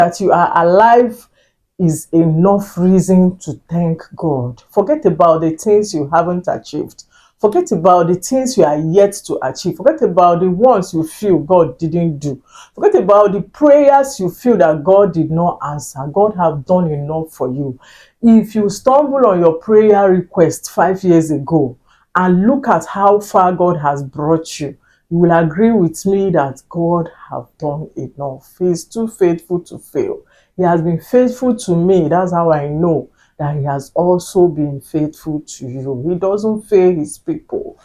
That you are alive is enough reason to thank God. Forget about the things you haven't achieved. Forget about the things you are yet to achieve. Forget about the ones you feel God didn't do. Forget about the prayers you feel that God did not answer. God have done enough for you. If you stumble on your prayer request 5 years ago and look at how far God has brought you, you will agree with me that God have done enough. He is too faithful to fail. He has been faithful to me. That's how I know that he has also been faithful to you. He doesn't fail his people.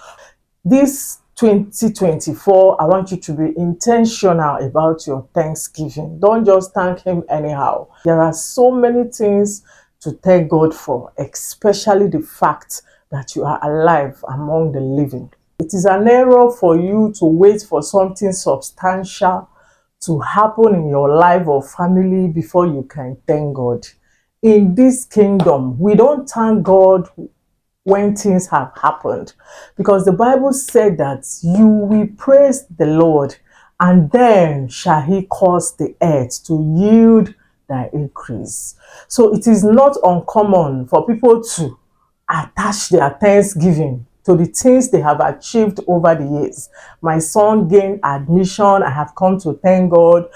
This 2024, I want you to be intentional about your Thanksgiving. Don't just thank him anyhow. There are so many things to thank God for, especially the fact that you are alive among the living. It is an error for you to wait for something substantial to happen in your life or family before you can thank God. In this kingdom, we don't thank God when things have happened, because the Bible said that you will praise the Lord, and then shall he cause the earth to yield thy increase. So it is not uncommon for people to attach their thanksgiving to the things they have achieved over the years. My son gained admission. I have come to thank God.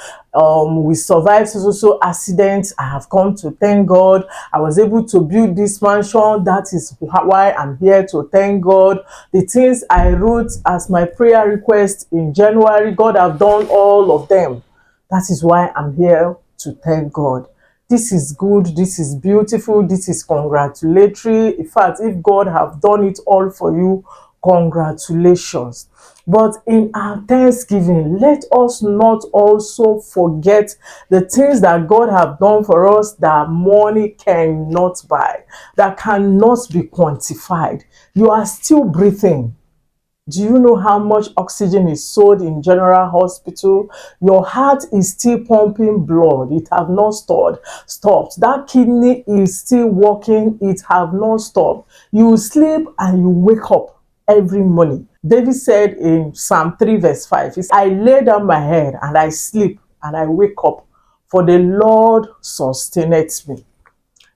We survived so accidents. I have come to thank God. I was able to build this mansion. That is why I'm here to thank God. The things I wrote as my prayer request in January, God have done all of them. That is why I'm here to thank God. This is good, this is beautiful, this is congratulatory. In fact, if God have done it all for you, congratulations. But in our thanksgiving, let us not also forget the things that God have done for us that money cannot buy, that cannot be quantified. You are still breathing. Do you know how much oxygen is sold in general hospital? Your heart is still pumping blood. It have not stopped. That kidney is still working. It have not stopped. You sleep and you wake up every morning. David said in Psalm 3 verse 5, he said, I lay down my head and I sleep and I wake up, for the Lord sustaineth me.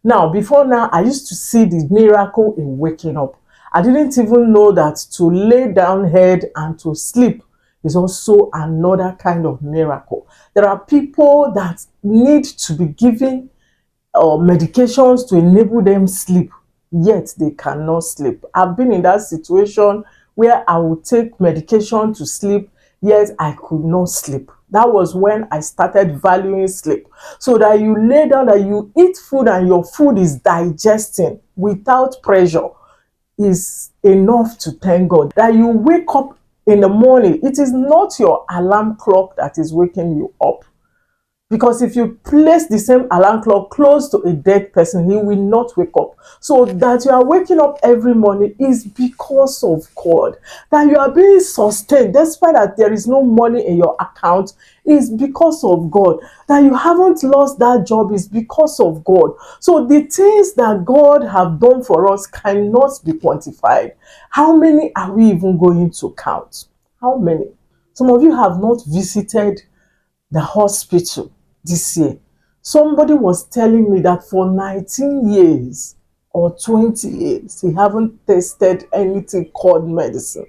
Now, before now, I used to see the miracle in waking up. I didn't even know that to lay down head and to sleep is also another kind of miracle. There are people that need to be given medications to enable them sleep, yet they cannot sleep. I've been in that situation where I would take medication to sleep, yet I could not sleep. That was when I started valuing sleep. So that you lay down, that you eat food and your food is digesting without pressure is enough to thank God. That you wake up in the morning, it is not your alarm clock that is waking you up. Because if you place the same alarm clock close to a dead person, he will not wake up. So that you are waking up every morning is because of God. That you are being sustained despite that there is no money in your account is because of God. That you haven't lost that job is because of God. So the things that God have done for us cannot be quantified. How many are we even going to count? How many? Some of you have not visited the hospital this year. Somebody was telling me that for 19 years or 20 years, he haven't tested anything called medicine.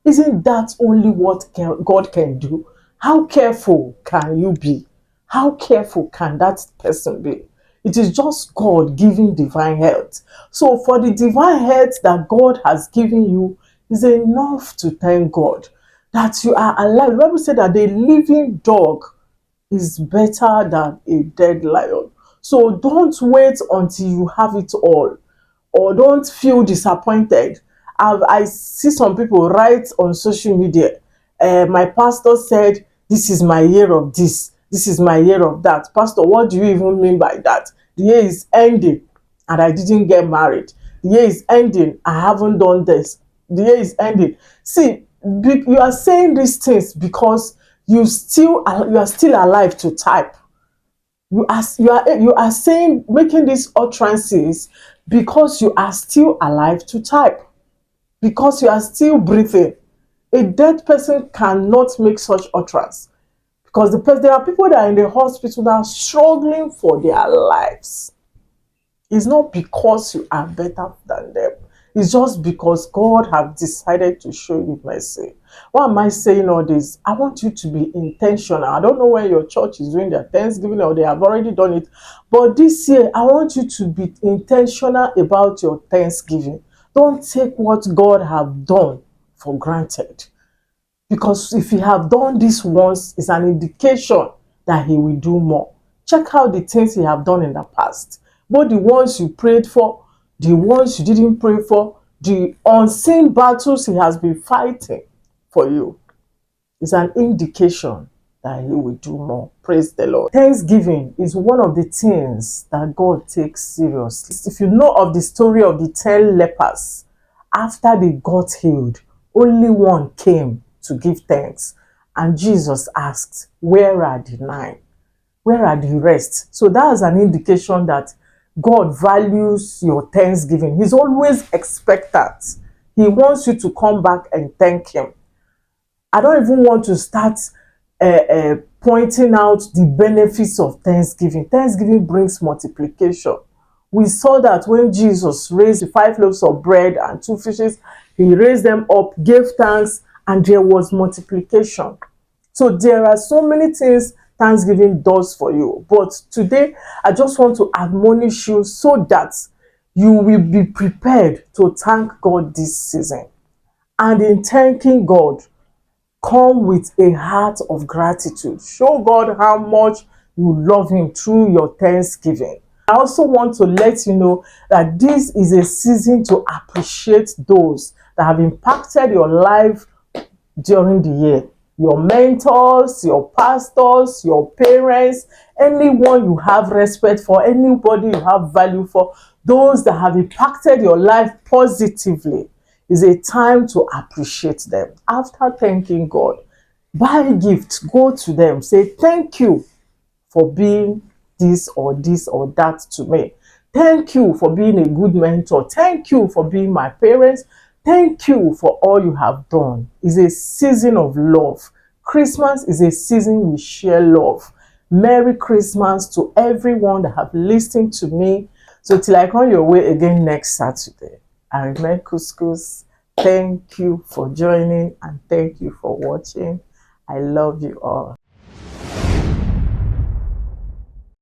Isn't that only what God can do? How careful can you be? How careful can that person be? It is just God giving divine health. So for the divine health that God has given you is enough to thank God that you are alive. The Bible said that the living dog is better than a dead lion. So don't wait until you have it all, or don't feel disappointed. I see some people write on social media, my pastor said, this is my year of this is my year of that. Pastor, what do you even mean by that? The year is ending and I didn't get married. The year is ending, I haven't done this. The year is ending. See, you are saying these things because you are still alive to type. You are saying, making these utterances because you are still alive to type, because you are still breathing. A dead person cannot make such utterance. Because there are people that are in the hospital that are struggling for their lives. It's not because you are better than them. It's just because God have decided to show you mercy. Why am I saying all this? I want you to be intentional. I don't know when your church is doing their Thanksgiving or they have already done it. But this year, I want you to be intentional about your Thanksgiving. Don't take what God have done for granted. Because if he have done this once, it's an indication that he will do more. Check out the things he have done in the past. Both the ones you prayed for, the ones you didn't pray for, the unseen battles he has been fighting for you. It's an indication that he will do more. Praise the Lord. Thanksgiving is one of the things that God takes seriously. If you know of the story of the 10 lepers, after they got healed, only one came to give thanks. And Jesus asked, where are the 9? Where are the rest? So that's an indication that God values your thanksgiving. He's always expectant. He wants you to come back and thank him. I don't even want to start pointing out the benefits of Thanksgiving. Thanksgiving brings multiplication. We saw that when Jesus raised the 5 loaves of bread and 2 fishes, he raised them up, gave thanks, and there was multiplication. So there are so many things Thanksgiving does for you. But today, I just want to admonish you so that you will be prepared to thank God this season. And in thanking God, come with a heart of gratitude. Show God how much you love him through your thanksgiving. I also want to let you know that this is a season to appreciate those that have impacted your life during the year. Your mentors, your pastors, your parents, anyone you have respect for, anybody you have value for, those that have impacted your life positively. Is a time to appreciate them. After thanking God, buy a gift, go to them, say thank you for being this or that to me. Thank you for being a good mentor. Thank you for being my parents. Thank you for all you have done. It's a season of love. Christmas is a season we share love. Merry Christmas to everyone that have listened to me. So till I come your way again next Saturday, I remain Couscous. Thank you for joining and thank you for watching. I love you all.